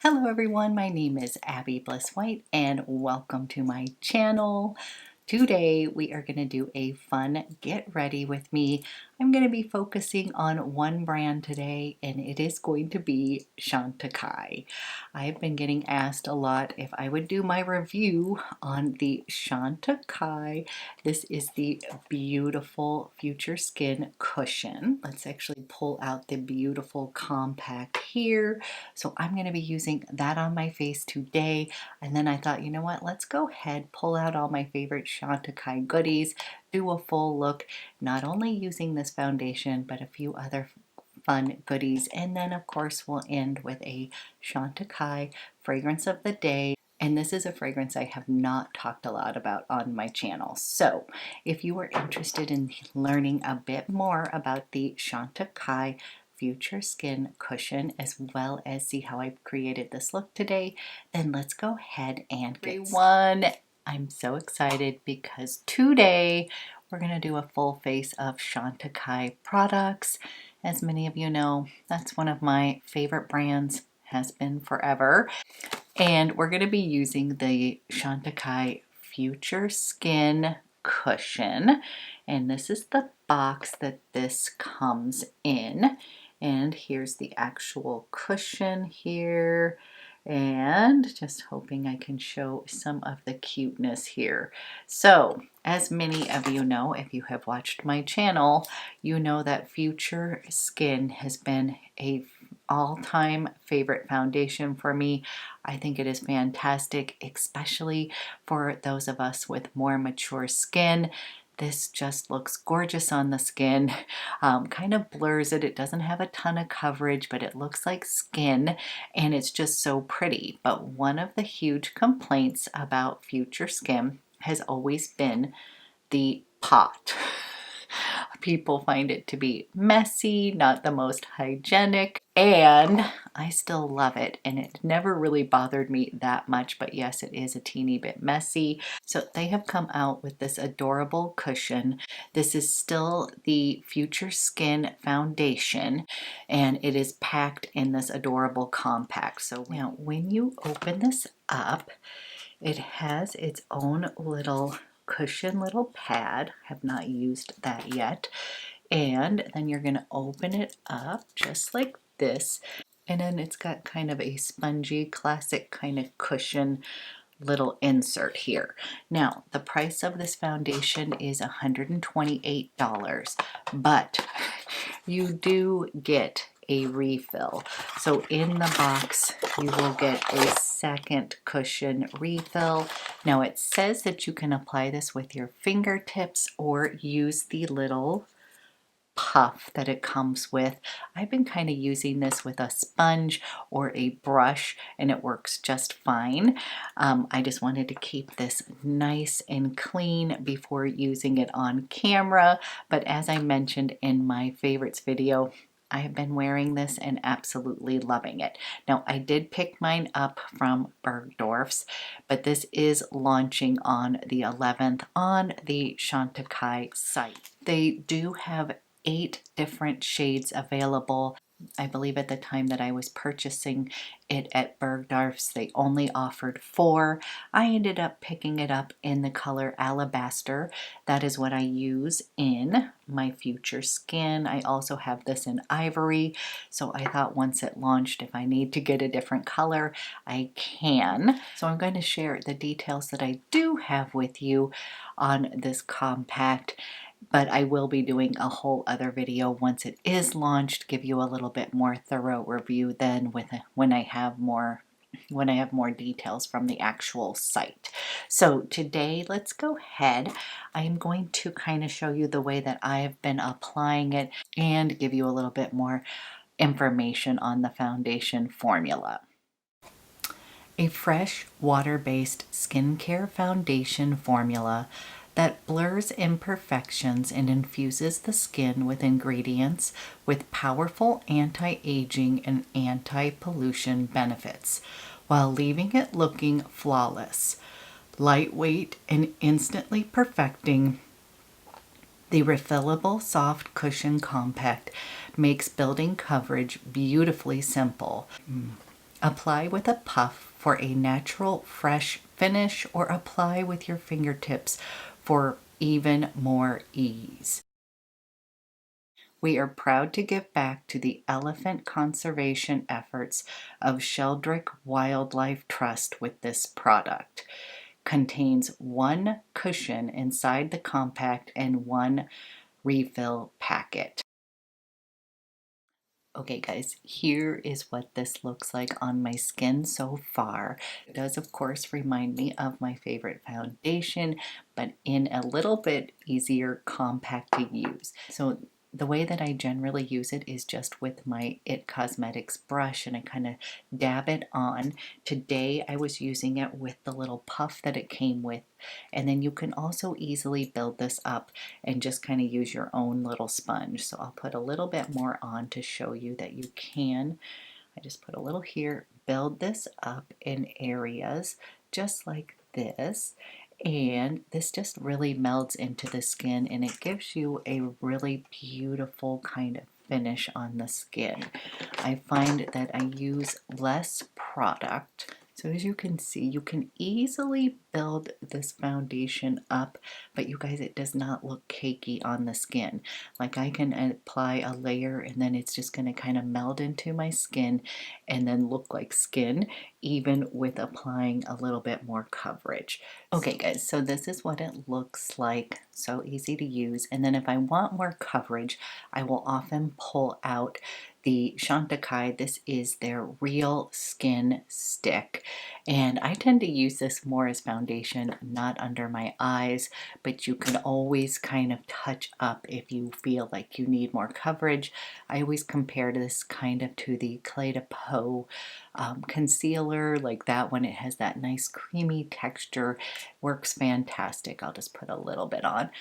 Hello everyone, my name is Abby Bliss White and welcome to my channel. Today we are going to do a fun get ready with me. I'm going to be focusing on one brand today and it is going to be Chantecaille. I've been getting asked a lot if I would do my review on the Chantecaille. This is the beautiful Future Skin cushion. Let's actually pull out the beautiful compact here. So I'm going to be using that on my face today. And then I thought, you know what, let's go ahead, pull out all my favorite Chantecaille goodies, do a full look, not only using this foundation, but a few other fun goodies. And then of course we'll end with a Chantecaille fragrance of the day. And this is a fragrance I have not talked a lot about on my channel. So if you are interested in learning a bit more about the Chantecaille Future Skin cushion, as well as see how I've created this look today, then let's go ahead and get started. I'm so excited because today we're going to do a full face of Chantecaille products. As many of you know, that's one of my favorite brands, has been forever. And we're going to be using the Chantecaille Future Skin cushion. And this is the box that this comes in. And here's the actual cushion here. And just hoping I can show some of the cuteness here. So, as many of you know, if you have watched my channel, you know that Future Skin has been a all-time favorite foundation for me. I think it is fantastic, especially for those of us with more mature skin. This just looks gorgeous on the skin, kind of blurs it. It doesn't have a ton of coverage, but it looks like skin and it's just so pretty. But one of the huge complaints about Future Skin has always been the pot. People find it to be messy, not the most hygienic, and I still love it, and it never really bothered me that much, but yes, it is a teeny bit messy. So they have come out with this adorable cushion. This is still the Future Skin foundation, and it is packed in this adorable compact. So now when you open this up, it has its own little cushion little pad. Have not used that yet. And then you're going to open it up just like this. And then it's got kind of a spongy classic kind of cushion little insert here. Now, the price of this foundation is $128, but you do get a refill. So in the box, you will get a second cushion refill. Now it says that you can apply this with your fingertips or use the little puff that it comes with. I've been kind of using this with a sponge or a brush and it works just fine. I just wanted to keep this nice and clean before using it on camera, but as I mentioned in my favorites video, I have been wearing this and absolutely loving it. Now, I did pick mine up from Bergdorf's, but this is launching on the 11th on the Chantecaille site. They do have 8 different shades available. I believe at the time that I was purchasing it at Bergdorf's, they only offered 4. I ended up picking it up in the color Alabaster. That is what I use in my Future Skin. I also have this in Ivory, so I thought once it launched, if I need to get a different color, I can. So I'm going to share the details that I do have with you on this compact, but I will be doing a whole other video once it is launched, give you a little bit more thorough review then when I have more details from the actual site. So today, let's go ahead. I am going to kind of show you the way that I have been applying it and give you a little bit more information on the foundation formula. A fresh water-based skincare foundation formula that blurs imperfections and infuses the skin with ingredients with powerful anti-aging and anti-pollution benefits, while leaving it looking flawless, lightweight, and instantly perfecting. The refillable soft cushion compact makes building coverage beautifully simple. Apply with a puff for a natural, fresh finish, or apply with your fingertips for even more ease. We are proud to give back to the elephant conservation efforts of Sheldrick Wildlife Trust with this product. Contains one cushion inside the compact and one refill packet. Okay guys, here is what this looks like on my skin so far. It does of course remind me of my favorite foundation, but in a little bit easier compact to use. So the way that I generally use it is just with my IT Cosmetics brush, and I kind of dab it on. Today I was using it with the little puff that it came with, and then you can also easily build this up and just kind of use your own little sponge. So I'll put a little bit more on to show you that you can. I just put a little here, build this up in areas just like this, and this just really melds into the skin and it gives you a really beautiful kind of finish on the skin. I find that I use less product. So as you can see, you can easily build this foundation up, but you guys, it does not look cakey on the skin. Like I can apply a layer and then it's just going to kind of meld into my skin and then look like skin, even with applying a little bit more coverage. Okay guys, so this is what it looks like. So easy to use. And then if I want more coverage, I will often pull out the Chantecaille. This is their Real Skin Stick, and I tend to use this more as foundation, not under my eyes, but you can always kind of touch up if you feel like you need more coverage. I always compare this kind of to the Clé de Peau concealer, like that one. It has that nice creamy texture, works fantastic. I'll just put a little bit on.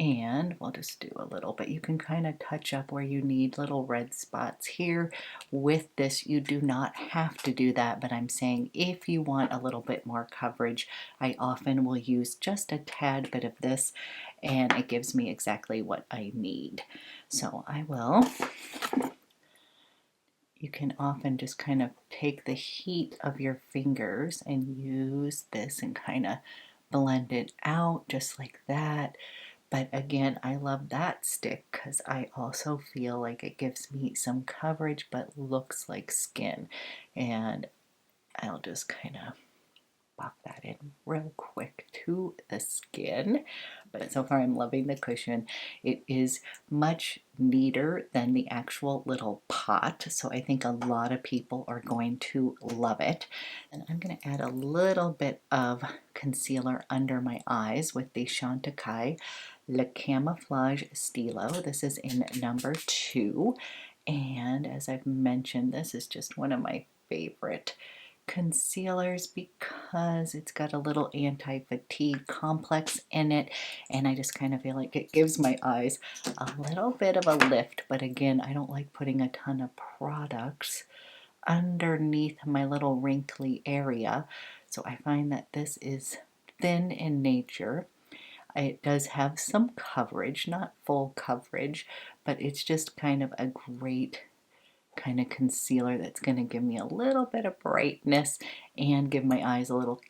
And we'll just do a little bit. You can kind of touch up where you need little red spots here. With this, you do not have to do that, but I'm saying if you want a little bit more coverage, I often will use just a tad bit of this, and it gives me exactly what I need. So I will. You can often just kind of take the heat of your fingers and use this and kind of blend it out just like that. But again, I love that stick because I also feel like it gives me some coverage but looks like skin. And I'll just kind of pop that in real quick to the skin. But so far I'm loving the cushion. It is much neater than the actual little pot, so I think a lot of people are going to love it. And I'm going to add a little bit of concealer under my eyes with the Chantecaille Le Camouflage Stylo. This is in number 2, and as I've mentioned, this is just one of my favorite concealers because it's got a little anti-fatigue complex in it, and I just kind of feel like it gives my eyes a little bit of a lift. But again, I don't like putting a ton of products underneath my little wrinkly area, so I find that this is thin in nature. It does have some coverage, not full coverage, but it's just kind of a great kind of concealer that's going to give me a little bit of brightness and give my eyes a little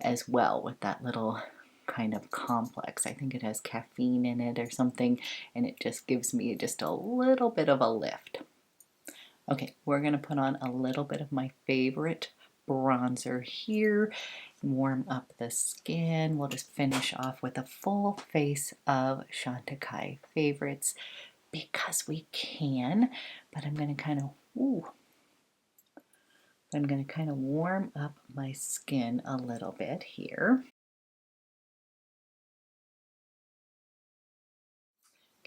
as well with that little kind of complex. I think it has caffeine in it or something, and it just gives me just a little bit of a lift. Okay, we're going to put on a little bit of my favorite bronzer here, warm up the skin. We'll just finish off with a full face of Chantecaille favorites because we can, but I'm going to kind of, warm up my skin a little bit here.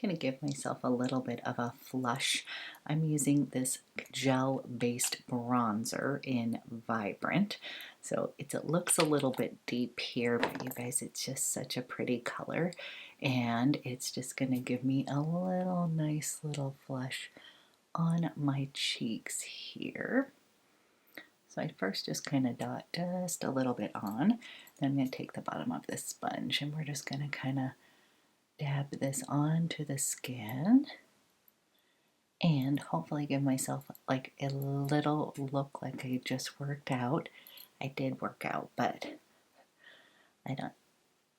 Going to give myself a little bit of a flush. I'm using this gel-based bronzer in Vibrant. So it looks a little bit deep here, but you guys, it's just such a pretty color. And it's just going to give me a little nice little flush on my cheeks here. So I first just kind of dot just a little bit on. Then I'm going to take the bottom of this sponge and we're just going to kind of dab this onto the skin. and hopefully give myself like a little look like I just worked out. I did work out, but I don't,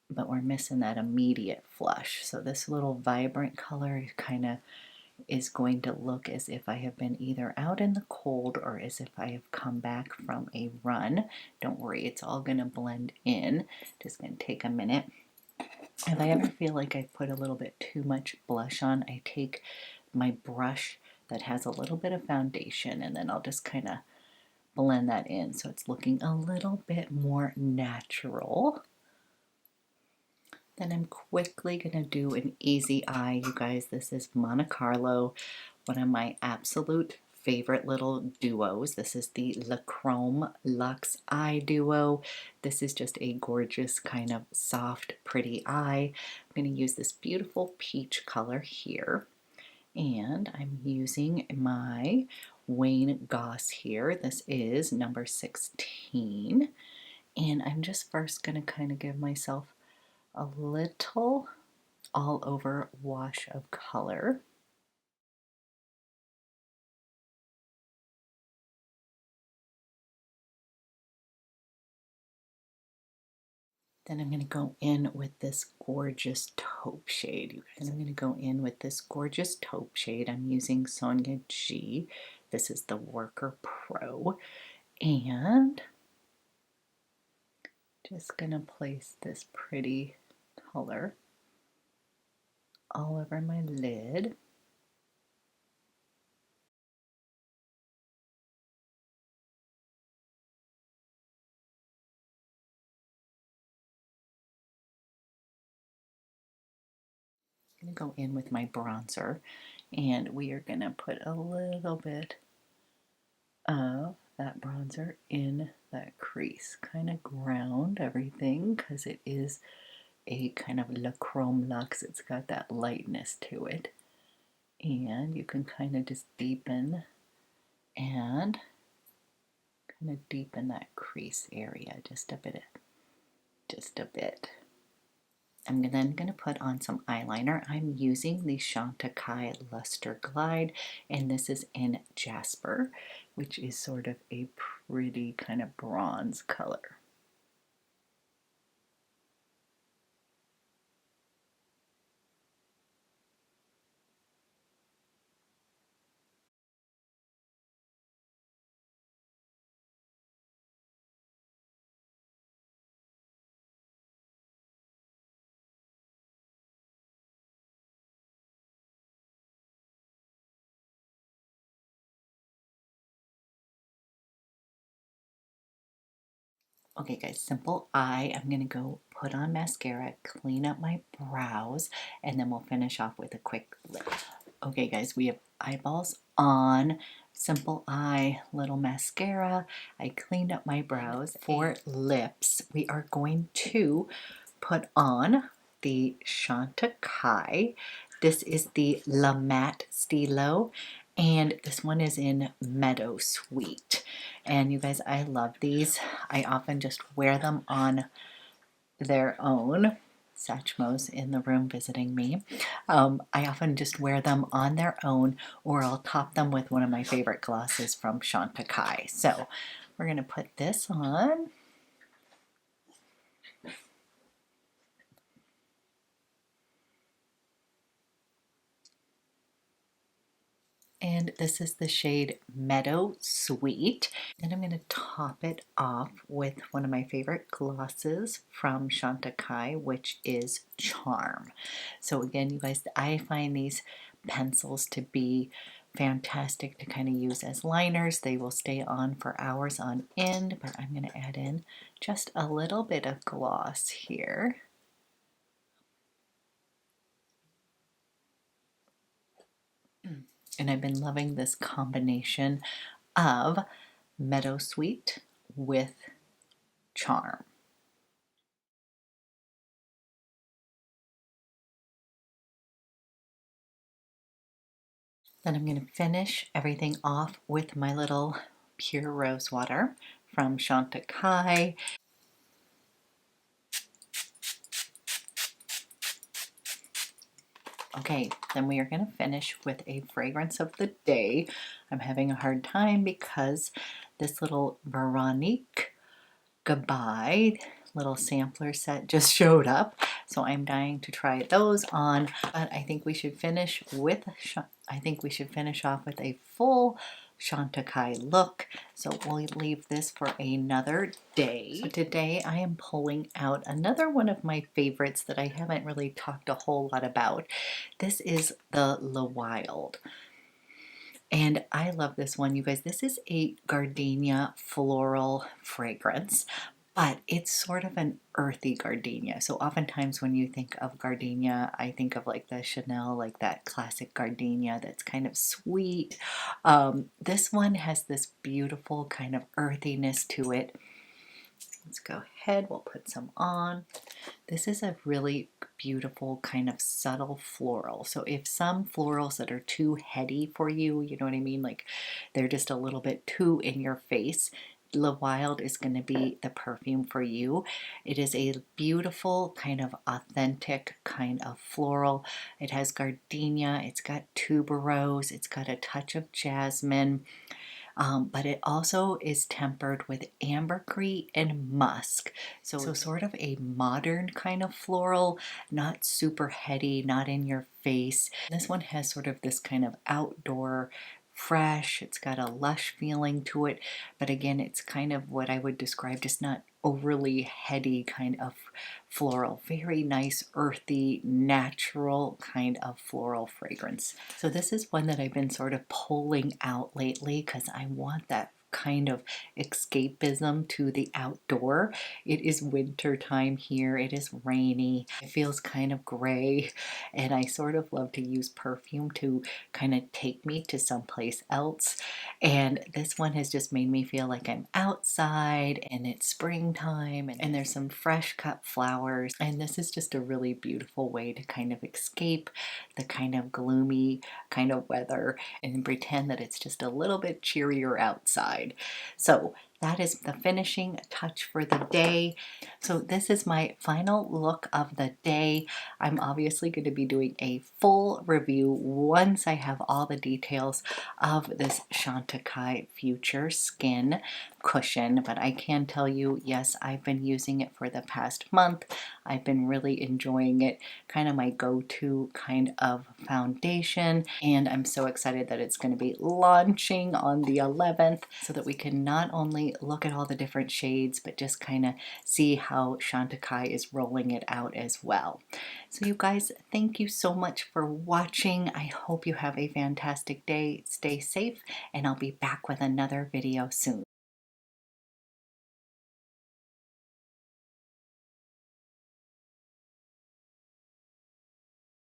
but we're missing that immediate flush. So this little vibrant color kind of is going to look as if I have been either out in the cold or as if I have come back from a run. Don't worry, it's all going to blend in. Just going to take a minute. If I ever feel like I put a little bit too much blush on, I take my brush that has a little bit of foundation and then I'll just kind of blend that in so it's looking a little bit more natural. Then I'm quickly going to do an easy eye, you guys. This is Monte Carlo, one of my absolute favorite little duos. This is the Le Chrome Luxe Eye Duo. This is just a gorgeous kind of soft, pretty eye. I'm going to use this beautiful peach color here. And I'm using my Wayne Goss here. This is number 16. And I'm just first going to kind of give myself a little all over wash of color. Then I'm going to go in with this gorgeous taupe shade. And I'm going to go in with this gorgeous taupe shade. I'm using Sonia G. This is the Worker Pro. And just going to place this pretty color all over my lid. I'm going to go in with my bronzer, and we are going to put a little bit of that bronzer in that crease. Kind of ground everything because it is a kind of Le Chrome Luxe. It's got that lightness to it. And you can kind of just deepen and kind of deepen that crease area just a bit. Just a bit. I'm then going to put on some eyeliner. I'm using the Chantecaille Lustre Glide, and this is in Jasper, which is sort of a pretty kind of bronze color. Okay guys, simple eye. I'm going to go put on mascara, clean up my brows, and then we'll finish off with a quick lip. Okay guys, we have eyeballs on, simple eye, little mascara. I cleaned up my brows. For lips, we are going to put on the Chantecaille. This is the La Matte Stylo, and this one is in Meadowsweet. And you guys, I love these. I often just wear them on their own. Satchmo's in the room visiting me. I often just wear them on their own, or I'll top them with one of my favorite glosses from Chantecaille. So we're going to put this on. And this is the shade Meadowsweet. And I'm going to top it off with one of my favorite glosses from Chantecaille, which is Charm. So again, you guys, I find these pencils to be fantastic to kind of use as liners. They will stay on for hours on end, but I'm going to add in just a little bit of gloss here. And I've been loving this combination of Meadowsweet with Charm. Then I'm going to finish everything off with my little pure rose water from Chantecaille. Okay, then we are going to finish with a fragrance of the day. I'm having a hard time because this little Veronique Goodbye little sampler set just showed up, so I'm dying to try those on. But I think we should finish with off with a full Chantecaille look, so we'll leave this for another day. So today I am pulling out another one of my favorites that I haven't really talked a whole lot about. This is the Le Wild. And I love this one, you guys. This is a gardenia floral fragrance, but it's sort of an earthy gardenia. So oftentimes when you think of gardenia, I think of like the Chanel, like that classic gardenia that's kind of sweet. This one has this beautiful kind of earthiness to it. Let's go ahead, we'll put some on. This is a really beautiful kind of subtle floral. So if some florals that are too heady for you, you know what I mean, like they're just a little bit too in your face, Le Wild is going to be the perfume for you. It is a beautiful kind of authentic kind of floral. It has gardenia, it's got tuberose, it's got a touch of jasmine. But it also is tempered with ambergris and musk. So sort of a modern kind of floral, not super heady, not in your face. This one has sort of this kind of outdoor fresh, it's got a lush feeling to it, but again, it's kind of what I would describe just not overly heady kind of floral. Very nice, earthy, natural kind of floral fragrance. So this is one that I've been sort of pulling out lately because I want that kind of escapism to the outdoor. It is winter time here. It is rainy. It feels kind of gray, and I sort of love to use perfume to kind of take me to someplace else. And this one has just made me feel like I'm outside and it's springtime and there's some fresh cut flowers. And this is just a really beautiful way to kind of escape the kind of gloomy kind of weather and pretend that it's just a little bit cheerier outside. So that is the finishing touch for the day. So this is my final look of the day. I'm obviously going to be doing a full review once I have all the details of this Chantecaille Future Skin cushion, but I can tell you, yes, I've been using it for the past month. I've been really enjoying it, kind of my go-to kind of foundation, and I'm so excited that it's going to be launching on the 11th so that we can not only look at all the different shades, but just kind of see how Chantecaille is rolling it out as well. So you guys, thank you so much for watching. I hope you have a fantastic day. Stay safe, and I'll be back with another video soon.